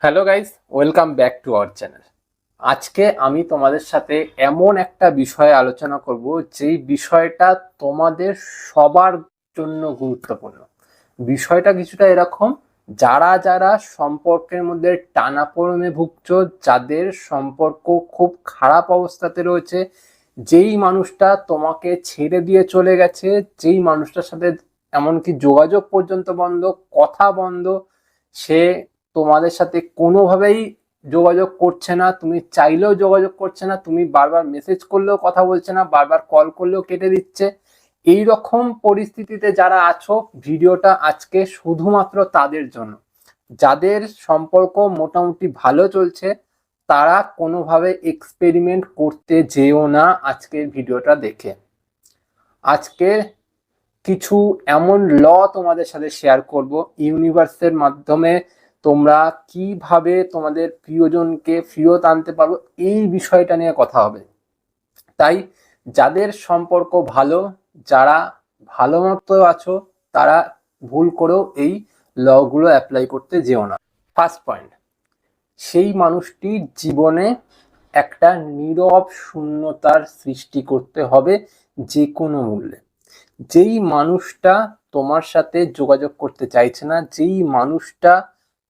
Hello guys, welcome back to our channel. আজকে আমি তোমাদের সাথে এমন একটা বিষয়ে আলোচনা করব যেই বিষয়টা তোমাদের সবার জন্য গুরুত্বপূর্ণ। বিষয়টা কিছুটা এরকম, যারা যারা সম্পর্কের মধ্যে টানাপোড়েনে ভুগছো, যাদের সম্পর্ক খুব খারাপ অবস্থাতে রয়েছে, যেই মানুষটা তোমাকে ছেড়ে দিয়ে চলে গেছে, যেই মানুষটার সাথে এমনকি যোগাযোগ পর্যন্ত বন্ধ, কথা বন্ধ, সে তোমাদের সাথে কোনোভাবেই যোগাযোগ করছে না, তুমি চাইলেও যোগাযোগ করছে না, তুমি বারবার মেসেজ করলেও কথা বলছে না, বারবার কল করলেও কেটে দিচ্ছে। এই রকম পরিস্থিতিতে যারা আছো, ভিডিওটা আজকে শুধুমাত্র তাদের জন্য। যাদের সম্পর্ক মোটামুটি ভালো চলছে, তারা কোনোভাবে এক্সপেরিমেন্ট করতে যেও না আজকের ভিডিওটা দেখে। আজকে কিছু এমন ল তোমাদের সাথে শেয়ার করব, ইউনিভার্সের মাধ্যমে তোমরা কিভাবে তোমাদের প্রিয়জনকে ফেরত আনতে পারবো, এই বিষয়টা নিয়ে কথা হবে। তাই যাদের সম্পর্ক ভালো, যারা ভালো মতো আছো, তারা ভুল করেও এই লগুলো অ্যাপ্লাই করতে যেও না। ফার্স্ট পয়েন্ট, সেই মানুষটির জীবনে একটা নীরব শূন্যতার সৃষ্টি করতে হবে যে কোনো মূল্যে। যেই মানুষটা তোমার সাথে যোগাযোগ করতে চাইছে না, যেই মানুষটা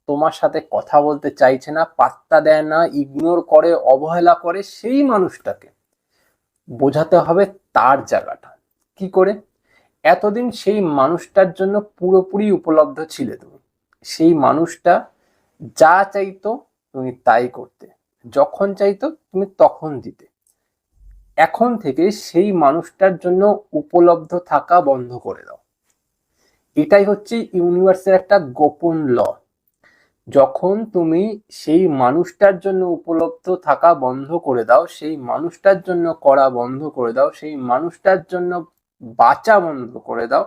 তোমার সাথে কথা বলতে চাইছে না, পাত্তা দেয় না, ইগনোর করে, অবহেলা করে, সেই মানুষটাকে বোঝাতে হবে তার জায়গাটা কি করে। এতদিন সেই মানুষটার জন্য পুরোপুরি উপলব্ধ ছিলে তুমি। সেই মানুষটা যা চাইতো তুমি তাই করতে, যখন চাইতো তুমি তখন দিতে। এখন থেকে সেই মানুষটার জন্য উপলব্ধ থাকা বন্ধ করে দাও। এটাই হচ্ছে ইউনিভার্সের একটা গোপন ল। যখন তুমি সেই মানুষটার জন্য উপলব্ধ থাকা বন্ধ করে দাও, সেই মানুষটার জন্য করা বন্ধ করে দাও, সেই মানুষটার জন্য বাঁচা বন্ধ করে দাও,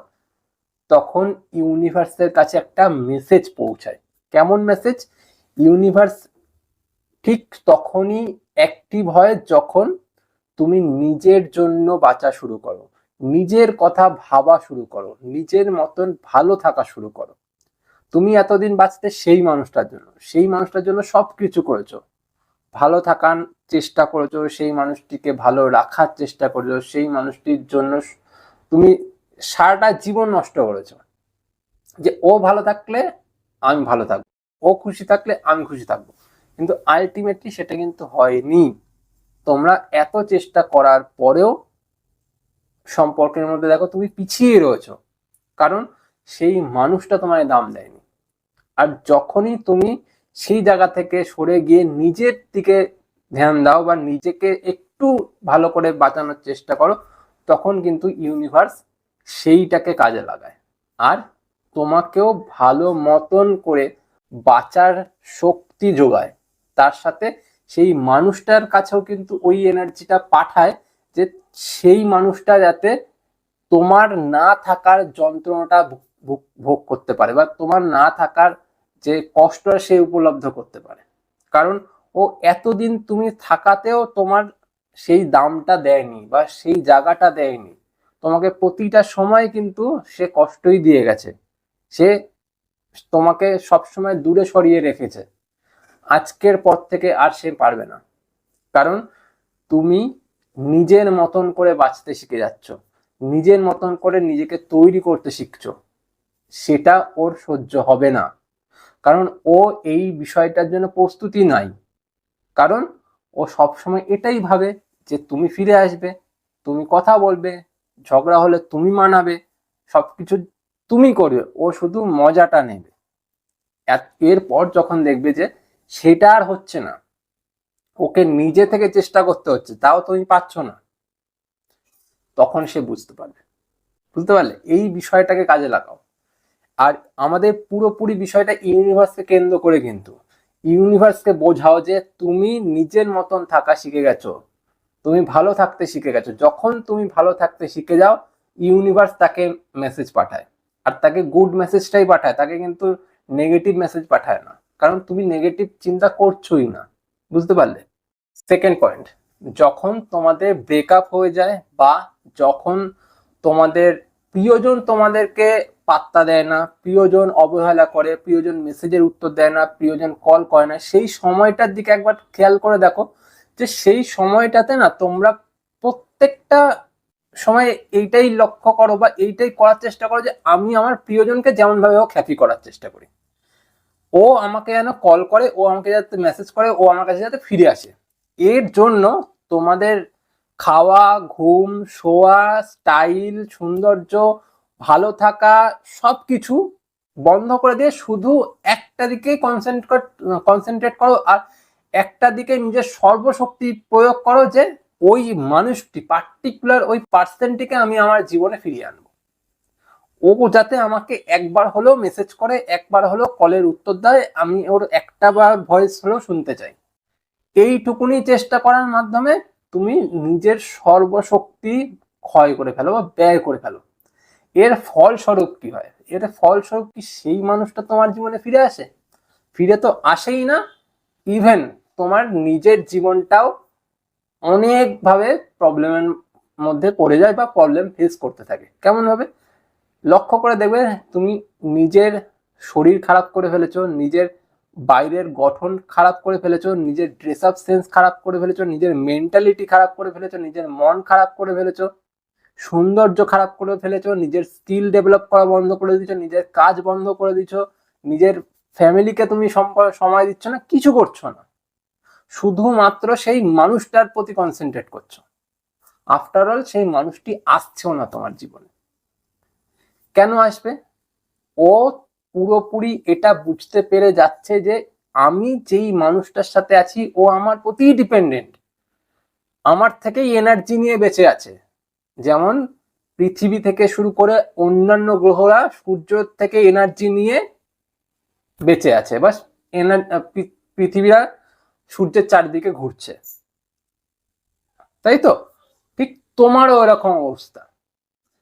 তখন ইউনিভার্সের কাছে একটা মেসেজ পৌঁছায়। কেমন মেসেজ? ইউনিভার্স ঠিক তখনই অ্যাক্টিভ হয় যখন তুমি নিজের জন্য বাঁচা শুরু করো, নিজের কথা ভাবা শুরু করো, নিজের মতন ভালো থাকা শুরু করো। তুমি এতদিন বাঁচতে সেই মানুষটার জন্য, সেই মানুষটার জন্য সবকিছু করেছো, ভালো থাকার চেষ্টা করেছো, সেই মানুষটিকে ভালো রাখার চেষ্টা করেছো, সেই মানুষটির জন্য তুমি সারাটা জীবন নষ্ট করেছো, যে ও ভালো থাকলে আমি ভালো থাকবো, ও খুশি থাকলে আমি খুশি থাকবো। কিন্তু আলটিমেটলি সেটা কিন্তু হয়নি। তোমরা এত চেষ্টা করার পরেও সম্পর্কের মধ্যে দেখো তুমি পিছিয়ে রয়েছো, কারণ সেই মানুষটা তোমায় দাম দেয়নি। আর যখনই তুমি সেই জায়গা থেকে সরে গিয়ে নিজের দিকে ধ্যান দাও বা নিজেকে একটু ভালো করে বাঁচানোর চেষ্টা করো, তখন কিন্তু ইউনিভার্স সেইটাকে কাজে লাগায় আর তোমাকেও ভালো মতন করে বাঁচার শক্তি যোগায়। তার সাথে সেই মানুষটার কাছেও কিন্তু ওই এনার্জিটা পাঠায় যে সেই মানুষটা যাতে তোমার না থাকার যন্ত্রণাটা ভোগ করতে পারে, বা তোমার না থাকার যে কষ্টটা সে উপলব্ধ করতে পারে। কারণ ও এতদিন তুমি থাকাতেও তোমার সেই দামটা দেয়নি বা সেই জায়গাটা দেয়নি। তোমাকে প্রতিটা সময় কিন্তু সে কষ্টই দিয়ে গেছে, সে তোমাকে সবসময় দূরে সরিয়ে রেখেছে। আজকের পর থেকে আর সে পারবে না, কারণ তুমি নিজের মতন করে বাঁচতে শিখে যাচ্ছ, নিজের মতন করে নিজেকে তৈরি করতে শিখছো। সেটা ওর সহ্য হবে না, কারণ ও এই বিষয়টার জন্য প্রস্তুতি নাই। কারণ ও সবসময় এটাই ভাবে যে তুমি ফিরে আসবে, তুমি কথা বলবে, ঝগড়া হলে তুমি মানাবে, সবকিছু তুমি করবে, ও শুধু মজাটা নেবে। এরপর যখন দেখবে যে সেটা আর হচ্ছে না, ওকে নিজে থেকে চেষ্টা করতে হচ্ছে, তাও তুমি পাচ্ছ না, তখন সে বুঝতে পারবে। বুঝতে পারলে? এই বিষয়টাকে কাজে লাগাও। আর আমাদের পুরোপুরি বিষয়টা ইউনিভার্সকে কেন্দ্র করে, কিন্তু ইউনিভার্সকে বোঝাও যে তুমি নিজের মতন থাকা শিখে গেছো, তুমি ভালো থাকতে শিখে গেছো। যখন তুমি ভালো থাকতে শিখে যাও, ইউনিভার্স তাকে মেসেজ পাঠায়, আর তাকে গুড মেসেজটাই পাঠায়, তাকে কিন্তু নেগেটিভ মেসেজ পাঠায় না, কারণ তুমি নেগেটিভ চিন্তা করছোই না। বুঝতে পারলে? সেকেন্ড পয়েন্ট, যখন তোমাদের ব্রেকআপ হয়ে যায় বা যখন তোমাদের প্রিয়জন তোমাদেরকে পাত্তা দেয় না, প্রিয়জন অবহেলা করে, প্রিয়জন মেসেজের উত্তর দেয় না, প্রিয়জন কল করে না, সেই সময়টার দিকে একবার খেয়াল করে দেখো যে সেই সময়টাতে না তোমরা প্রত্যেকটা সময় এইটাই লক্ষ্য করো বা এইটাই করার চেষ্টা করো যে আমি আমার প্রিয়জনকে যেমন ভাবে হোক হ্যাপি করার চেষ্টা করি, ও আমাকে যেন কল করে, ও আমাকে যাতে মেসেজ করে, ও আমার কাছে যাতে ফিরে আসে। এর জন্য তোমাদের খাওয়া, ঘুম, শোয়া, স্টাইল, সৌন্দর্য, ভালো থাকা সবকিছু বন্ধ করে দিয়ে শুধু একটা দিকেই কনসেন্ট্রেট করো আর একটা দিকে নিজের সর্বশক্তি প্রয়োগ করো যে ওই মানুষটি, পার্টিকুলার ওই পার্সনটিকে আমি আমার জীবনে ফিরিয়ে আনবো। ও যাতে আমাকে একবার হলেও মেসেজ করে, একবার হলেও কলের উত্তর দেয়, আমি ওর একটা বার ভয়েস হলেও শুনতে চাই। এইটুকুনি চেষ্টা করার মাধ্যমে তুমি নিজের সর্বশক্তি ক্ষয় করে ফেলো বা ব্যয় করে ফেলো। এর ফলস্বরূপ কি হয়? এর ফলস্বরূপ কি সেই মানুষটা তোমার জীবনে ফিরে আসে? ফিরে তো আসেই না। ইভেন তোমার নিজের জীবনটাও অনেকভাবে প্রবলেমের মধ্যে পড়ে যায় বা প্রবলেম ফেস করতে থাকে। কেমন ভাবে? লক্ষ্য করে দেখবে তুমি নিজের শরীর খারাপ করে ফেলেছো, নিজের বাইরের গঠন খারাপ করে ফেলেছো, নিজের ড্রেস আপ সেন্স খারাপ করে ফেলেছো, নিজের মেন্টালিটি খারাপ করে ফেলেছো, নিজের মন খারাপ করে ফেলেছো, সৌন্দর্য খারাপ করে ফেলেছো, নিজের স্কিল ডেভেলপ করা বন্ধ করে দিচ্ছ, নিজের কাজ বন্ধ করে দিচ্ছ, নিজের ফ্যামিলিকে তুমি সময় দিচ্ছ না, কিছু করছো না, শুধুমাত্র সেই মানুষটার প্রতি কনসেন্ট্রেট করছো। আফটার অল সেই মানুষটি আসছেও না তোমার জীবনে। কেন আসবে? ও পুরোপুরি এটা বুঝতে পেরে যাচ্ছে যে আমি যেই মানুষটার সাথে আছি ও আমার প্রতি ডিপেন্ডেন্ট, আমার থেকেই এনার্জি নিয়ে বেঁচে আছে। যেমন পৃথিবী থেকে শুরু করে অন্যান্য গ্রহরা সূর্য থেকে এনার্জি নিয়ে বেঁচে আছে, বাস পৃথিবীরা সূর্যের চারদিকে ঘুরছে, তাই তো? ঠিক তোমারও এরকম অবস্থা।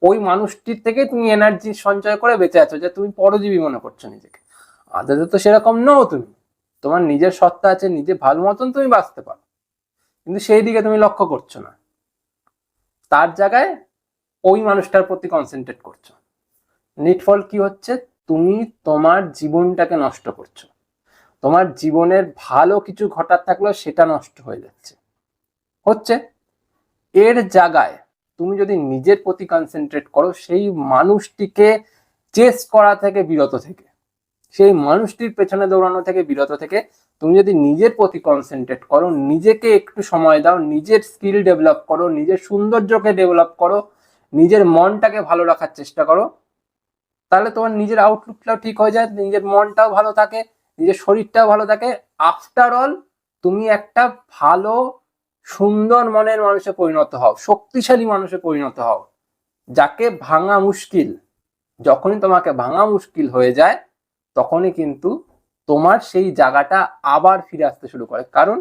ওই মানুষটির থেকে তুমি এনার্জি সঞ্চয় করে বেঁচে আছো, যে তুমি পরজীবী মনে করছো নিজেকে। আদতে তো সেরকম নও তুমি। তোমার নিজের সত্তা আছে, নিজে ভালো মতন তুমি বাঁচতে পারো, কিন্তু সেই দিকে তুমি লক্ষ্য করছো না। তার জায়গায় ওই মানুষটার প্রতি কনসেন্ট্রেট করছো। নিটফল কি হচ্ছে? তুমি তোমার জীবনটাকে নষ্ট করছো। তোমার জীবনের ভালো কিছু ঘটার থাকলেও সেটা নষ্ট হয়ে যাচ্ছে হচ্ছে। এর জায়গায় তুমি যদি নিজের প্রতি কনসেন্ট্রেট করো, সেই মানুষটিকে চেস করা থেকে বিরত থেকে, সেই মানুষটির পেছনে দৌড়ানো থেকে বিরত থেকে তুমি যদি নিজের প্রতি কনসেন্ট্রেট করো, নিজেকে একটু সময় দাও, নিজের স্কিল ডেভেলপ করো, নিজের সৌন্দর্যকে ডেভেলপ করো, নিজের মনটাকে ভালো রাখার চেষ্টা করো, তাহলে তোমার নিজের আউটলুকটাও ঠিক হয়ে যায়, নিজের মনটাও ভালো থাকে, নিজের শরীরটাও ভালো থাকে। আফটার অল তুমি একটা ভালো সুন্দর মনের মানুষে পরিণত হও, শক্তিশালী মানুষে পরিণত হও, যাকে ভাঙা মুশকিল। যখনই তোমাকে ভাঙা মুশকিল হয়ে যায় তখনই কিন্তু তোমার সেই জায়গাটা আবার ফিরে আসতে শুরু করে। কারণ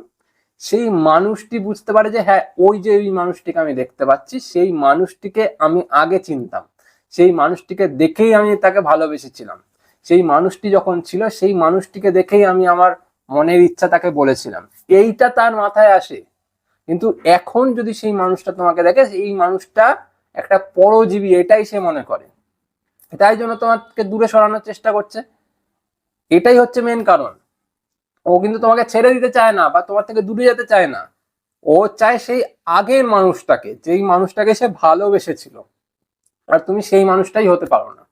সেই মানুষটি বুঝতে পারে যে হ্যাঁ, ওই যে ওই মানুষটিকে আমি দেখতে পাচ্ছি, সেই মানুষটিকে আমি আগে চিনতাম, সেই মানুষটিকে দেখেই আমি তাকে ভালোবেসেছিলাম, সেই মানুষটি যখন ছিল সেই মানুষটিকে দেখেই আমি আমার মনের ইচ্ছা তাকে বলেছিলাম, এইটা তার মাথায় আসে। কিন্তু এখন যদি সেই মানুষটা তোমাকে দেখে, এই মানুষটা একটা পরজীবী এটাই সে মনে করে, তাই জন্য তোমাকে দূরে সরানোর চেষ্টা করছে। এটাই হচ্ছে মেন কারণ। ও কিন্তু তোমাকে ছেড়ে দিতে চায় না বা তোমার থেকে দূরে যেতে চায় না। ও চায় সেই আগের মানুষটাকে, যেই মানুষটাকে সে ভালোবেসেছিল, আর তুমি সেই মানুষটাই হতে পারো না।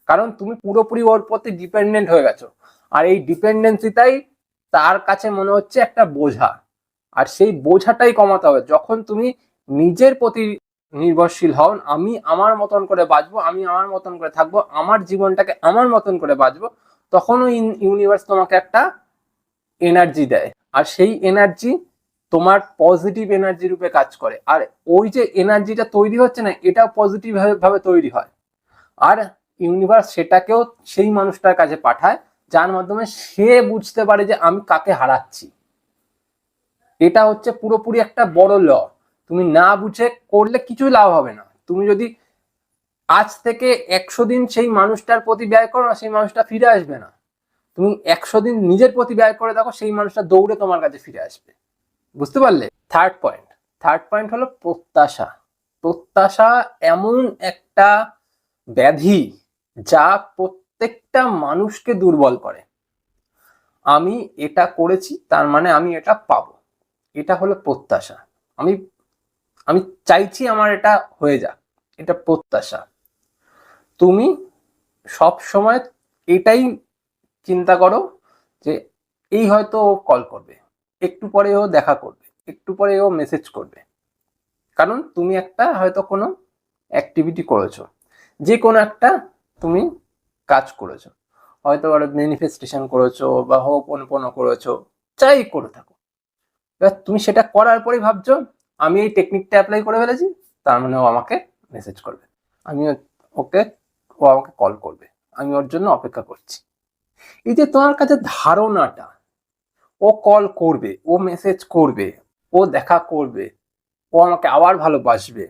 কারণ তুমি পুরোপুরি ওর প্রতি ডিপেন্ডেন্ট হয়ে গেছো, আর এই ডিপেন্ডেন্সিটাই তার কাছে মনে হচ্ছে একটা বোঝা। আর সেই বোঝাটাই কমাতে হবে। যখন তুমি নিজের প্রতি নির্ভরশীল হও, আমি আমার মতন করে বাঁচবো, আমি আমার মতন করে থাকবো, আমার জীবনটাকে আমার মতন করে বাঁচবো, তখন ওই ইউনিভার্স তোমাকে একটা এনার্জি দেয়, আর সেই এনার্জি তোমার পজিটিভ এনার্জি রূপে কাজ করে। আর ওই যে এনার্জিটা তৈরি হচ্ছে না, এটা পজিটিভ ভাবে তৈরি হয়, আর ইউনিভার্স সেটাকেও সেই মানুষটার কাছে পাঠায়, যার মাধ্যমে সে বুঝতে পারে যে আমি কাকে হারাচ্ছি। এটা হচ্ছে পুরোপুরি একটা বড় ল। তুমি না বুঝে করলে কিছুই লাভ হবে না। তুমি যদি আজ থেকে 100 দিন সেই মানুষটার প্রতি ব্যয় করো না, সেই মানুষটা ফিরে আসবে না। তুমি 100 দিন নিজের প্রতি ব্যয় করে দেখো, সেই মানুষটা দৌড়ে তোমার কাছে ফিরে আসবে। বুঝতে পারলে? থার্ড পয়েন্ট হলো প্রত্যাশা। প্রত্যাশা এমন একটা ব্যাধি যা প্রত্যেকটা মানুষকে দুর্বল করে। আমি এটা করেছি তার মানে আমি এটা পাবো, এটা হলো প্রত্যাশা। আমি আমি চাইছি আমার এটা হয়ে যাক, এটা প্রত্যাশা। তুমি সব সময় এটাই চিন্তা করো যে এই হয়তো ও কল করবে, একটু পরে ও দেখা করবে, একটু পরে ও মেসেজ করবে। কারণ তুমি একটা হয়তো কোনো অ্যাক্টিভিটি করেছো, যে কোনো একটা তুমি কাজ করেছো, হয়তো ম্যানিফেস্টেশন করেছো বা হোপনপনো করেছো, যাই করে থাকো। এবার তুমি সেটা করার পরেই ভাবছো আমি এই টেকনিকটা অ্যাপ্লাই করে ফেলেছি, তার মানে ও আমাকে মেসেজ করবে, আমি ওকে ও আমাকে কল করবে, আমি ওর জন্য অপেক্ষা করছি। এই যে তোমার কাছে ধারণাটা ও কল করবে, ও মেসেজ করবে, ও দেখা করবে, ও আমাকে আবার ভালোবাসবে,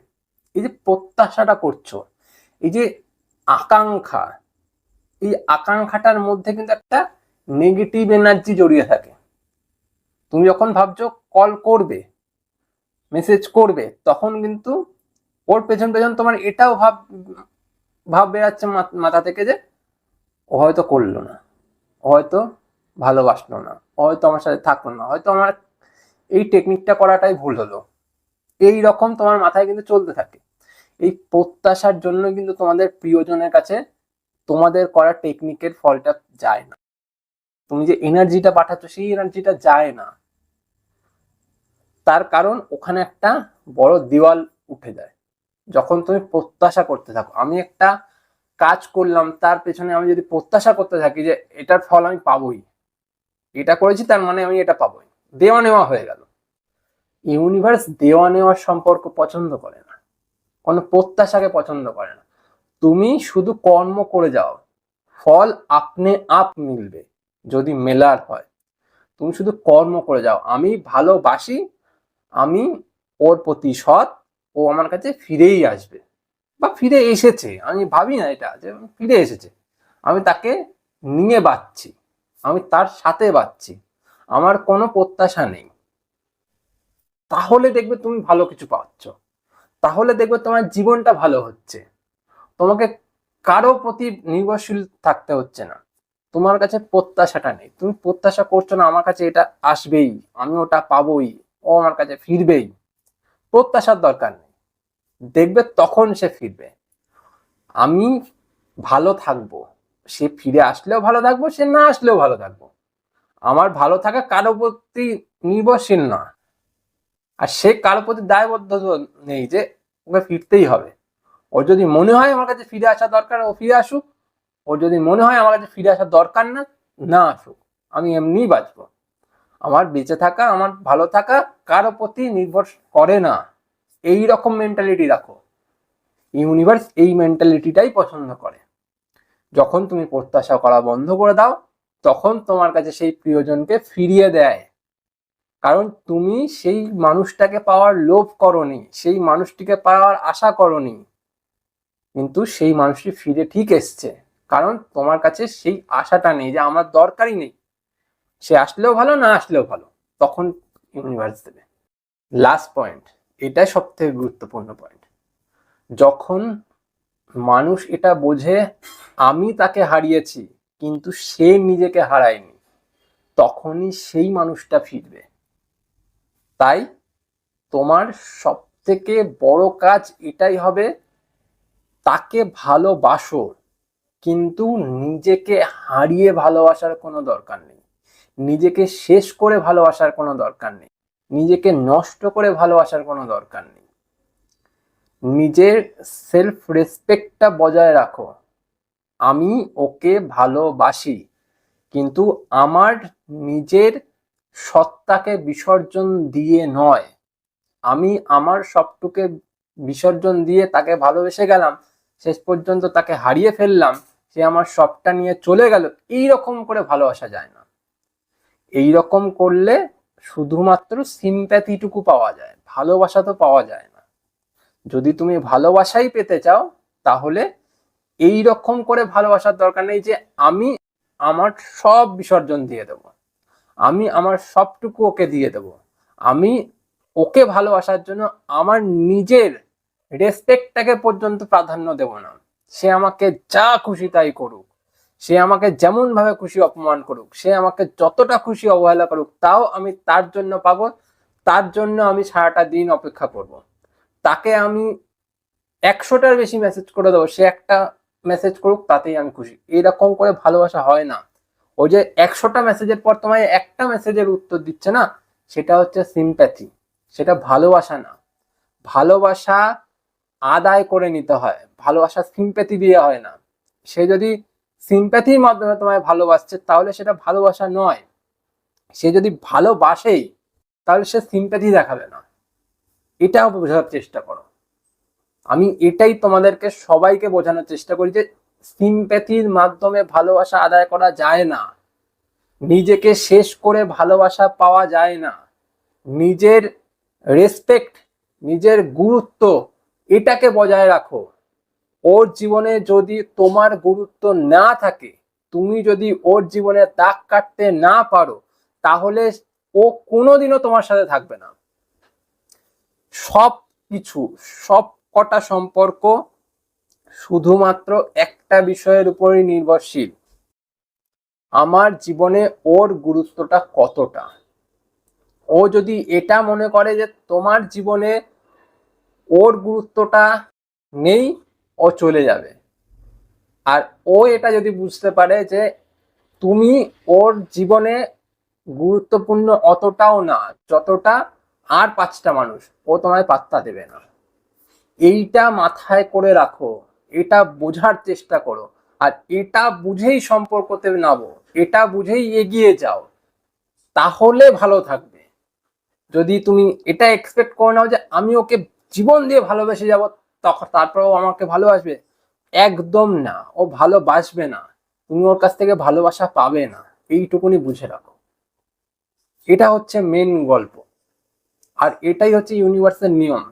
এই যে প্রত্যাশাটা করছো, এই যে আকাঙ্ক্ষা, এই আকাঙ্ক্ষাটার মধ্যে কিন্তু একটা নেগেটিভ এনার্জি জড়িয়ে থাকে। তুমি যখন ভাবছো কল করবে, মেসেজ করবে, তখন কিন্তু ওর পেছন পেছন তোমার এটাও ভাব বেরাচ্ছে মাথা থেকে যে ও হয়তো করলো না, ও হয়তো ভালোবাসলো না, ও হয়তো আমার সাথে থাকলো না, হয়তো আমার এই টেকনিকটা করাটাই ভুল হলো। এই রকম তোমার মাথায় কিন্তু চলতে থাকে। এই প্রত্যাশার জন্য কিন্তু তোমাদের প্রিয়জনের কাছে তোমাদের করা টেকনিকের ফলটা যায় না। তুমি যে এনার্জিটা পাঠাচ্ছ সেই এনার্জিটা যায় না। তার কারণ ওখানে একটা বড় দেওয়াল উঠে যায়। যখন তুমি প্রত্যাশা করতে থাকো, আমি একটা কাজ করলাম তার পেছনে আমি যদি প্রত্যাশা করতে থাকি যে এটার ফল আমি পাবোই, এটা করেছি তার মানে আমি এটা পাবোই, দেওয়া নেওয়া হয়ে গেল। ইউনিভার্স দেওয়া নেওয়ার সম্পর্ক পছন্দ করে না, কোনো প্রত্যাশাকে পছন্দ করে না। তুমি শুধু কর্ম করে যাও, ফল আপনি আপ মিলবে যদি মেলার হয়। তুমি শুধু কর্ম করে যাও, আমি ভালোবাসি, আমি ওর প্রতি সৎ, ও আমার কাছে ফিরেই আসবে বা ফিরে এসেছে, আমি ভাবি না এটা যে ফিরে এসেছে, আমি তাকে নিয়ে বাঁচছি, আমি তার সাথে বাঁচছি, আমার কোনো প্রত্যাশা নেই। তাহলে দেখবে তুমি ভালো কিছু পাচ্ছ, তাহলে দেখবে তোমার জীবনটা ভালো হচ্ছে। তোমাকে কারো প্রতি নির্ভরশীল থাকতে হচ্ছে না, তোমার কাছে প্রত্যাশাটা নেই, তুমি প্রত্যাশা করছো না আমার কাছে এটা আসবেই, আমি ওটা পাবোই, ও আমার কাছে ফিরবেই। প্রত্যাশার দরকার নেই, দেখবে তখন সে ফিরবে। আমি ভালো থাকবো, সে ফিরে আসলেও ভালো থাকবো, সে না আসলেও ভালো থাকবো। আমার ভালো থাকা কারো প্রতি নির্ভরশীল না, আর সে কারো প্রতি দায়বদ্ধ নেই যে ওকে ফিরতেই হবে। ওর যদি মনে হয় আমার কাছে ফিরে আসা দরকার, ও ফিরে আসুক। ওর যদি মনে হয় আমার কাছে ফিরে আসা দরকার না, না আসুক, আমি এমনিই বাঁচবো। আমার বেঁচে থাকা, আমার ভালো থাকা কারো প্রতি নির্ভর করে না। এই রকম মেন্টালিটি রাখো। ইউনিভার্স এই মেন্টালিটিটাই পছন্দ করে। যখন তুমি প্রত্যাশা করা বন্ধ করে দাও, তখন তোমার কাছে সেই প্রিয়জনকে ফিরিয়ে দেয়। কারণ তুমি সেই মানুষটাকে পাওয়ার লোভ করনি, সেই মানুষটিকে পাওয়ার আশা করনি, কিন্তু সেই মানুষটি ফিরে ঠিক এসছে। কারণ তোমার কাছে সেই আশাটা নেই যে আমার দরকারই নেই, সে আসলেও ভালো, না আসলেও ভালো, তখন ইউনিভার্স দেবে। লাস্ট পয়েন্ট, এটাই সব থেকে গুরুত্বপূর্ণ পয়েন্ট। যখন মানুষ এটা বোঝে আমি তাকে হারিয়েছি কিন্তু সে নিজেকে হারায়নি, তখনই সেই মানুষটা ফিরবে। তাই তোমার সব থেকে বড় কাজ এটাই হবে, তাকে ভালোবাসো, কিন্তু নিজেকে হারিয়ে ভালোবাসার কোনো দরকার নেই, নিজেকে শেষ করে ভালোবাসার কোনো দরকার নেই, নিজেকে নষ্ট করে ভালোবাসার কোনো দরকার নেই। নিজের সেলফ রেসপেক্টটা বজায় রাখো। আমি ওকে ভালোবাসি, কিন্তু আমার নিজের সত্তাকে বিসর্জন দিয়ে নয়। আমি আমার সবটুকে বিসর্জন দিয়ে তাকে ভালোবেসে গেলাম, শেষ পর্যন্ত তাকে হারিয়ে ফেললাম, সে আমার সবটা নিয়ে চলে গেল। এই রকম করে ভালোবাসা যায় না। এই রকম করলে শুধুমাত্র সিম্প্যাথিটুকু পাওয়া যায়, ভালোবাসা তো পাওয়া যায় না। যদি তুমি ভালোবাসাই পেতে চাও, তাহলে এই রকম করে ভালোবাসার দরকার নেই যে আমি আমার সব বিসর্জন দিয়ে দেব, আমি আমার সবটুকু ওকে দিয়ে দেব, আমি ওকে ভালোবাসার জন্য আমার নিজের রেসপেক্টটাকে পর্যন্ত প্রাধান্য দেব না। সে আমাকে যা খুশি তাই করুক, সে আমাকে যেমন ভাবে খুশি অপমান করুক, সে আমাকে যতটা খুশি অবহেলা করুক, তাও আমি তার জন্য পাবো, তার জন্য আমি সারাটা দিন অপেক্ষা করব। তাকে আমি 100টার বেশি মেসেজ করে দেবো, সে একটা মেসেজ করুক, তাতেই আমি খুশি। এরকম করে ভালোবাসা হয় না। ওই যে 100টা মেসেজের পর তোমায় একটা মেসেজের উত্তর দিচ্ছে না, সেটা হচ্ছে সিম্প্যাথি, সেটা ভালোবাসা না। ভালোবাসা আদায় করে নিতে হয়, ভালোবাসা সিম্প্যাথি দিয়ে হয় না। সে যদি সিম্প্যাথির মাধ্যমে তোমায় ভালোবাসছে, তাহলে সেটা ভালোবাসা নয়। সে যদি ভালোবাসেই, তাহলে সে সিম্প্যাথি দেখাবে না। এটাও বোঝার চেষ্টা করো। আমি এটাই তোমাদেরকে সবাইকে বোঝানোর চেষ্টা করি যে সিম্প্যাথির মাধ্যমে ভালোবাসা আদায় করা যায় না। নিজেকে শেষ করে ভালোবাসা পাওয়া যায় না। নিজের রেসপেক্ট, নিজের গুরুত্ব, এটাকে বজায় রাখো। ওর জীবনে যদি তোমার গুরুত্ব না থাকে, তুমি যদি ওর জীবনে দাগ কাটতে না পারো, তাহলে ও কোনোদিনও তোমার সাথে থাকবে না। সব কিছু, সব কটা সম্পর্ক শুধুমাত্র একটা বিষয়ের উপরই নির্ভরশীল, আমার জীবনে ওর গুরুত্বটা কতটা। ও যদি এটা মনে করে যে তোমার জীবনে ওর গুরুত্বটা নেই, ও চলে যাবে। আর ও এটা যদি বুঝতে পারে যে তুমি ওর জীবনে গুরুত্বপূর্ণ অতটাও না যতটা আর 5টা মানুষ, ও তোমায় পাত্তা দেবে না। এইটা মাথায় করে রাখো, এটা বোঝার চেষ্টা করো, আর এটা বুঝেই সম্পর্কতে নামো, এটা বুঝেই এগিয়ে যাও, তাহলে ভালো থাকবে। যদি তুমি এটা এক্সপেক্ট করে নাও যে আমি ওকে জীবন দিয়ে ভালোবেসে যাব, তখন তারপরেও আমাকে ভালোবাসবে, একদম না। ও ভালোবাসবে না, তুমি ওর কাছ থেকে ভালোবাসা পাবে না, এইটুকুনি বুঝে রাখো। এটা হচ্ছে মেন গল্প, আর এটাই হচ্ছে ইউনিভার্সের নিয়ম।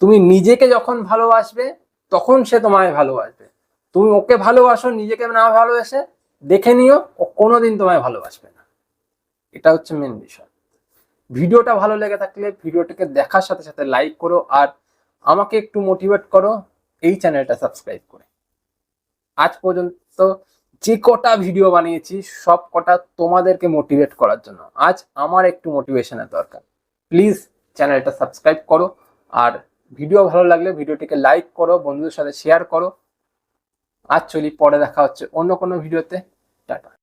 তুমি নিজেকে যখন ভালোবাসবে, তখন সে তোমায় ভালোবাসবে। তুমি ওকে ভালোবাসো নিজেকে না ভালোবেসে, দেখে নিও ও কোনোদিন তোমায় ভালোবাসবে না। এটা হচ্ছে মেন বিষয়। ভিডিওটা ভালো লেগে থাকলে ভিডিওটাকে দেখার সাথে সাথে লাইক করো, আর আমাকে একটু মোটিভেট করো এই চ্যানেলটা সাবস্ক্রাইব করে। আজ পর্যন্ত যে কটা ভিডিও বানিয়েছি, সব কটা তোমাদেরকে মোটিভেট করার জন্য। আজ আমার একটু মোটিভেশনের দরকার। প্লিজ চ্যানেলটা সাবস্ক্রাইব করো, আর ভিডিও ভালো লাগলে ভিডিওটিকে লাইক করো, বন্ধুদের সাথে শেয়ার করো। আজ চলি, পরে দেখা হচ্ছে অন্য কোনো ভিডিওতে। টাটা।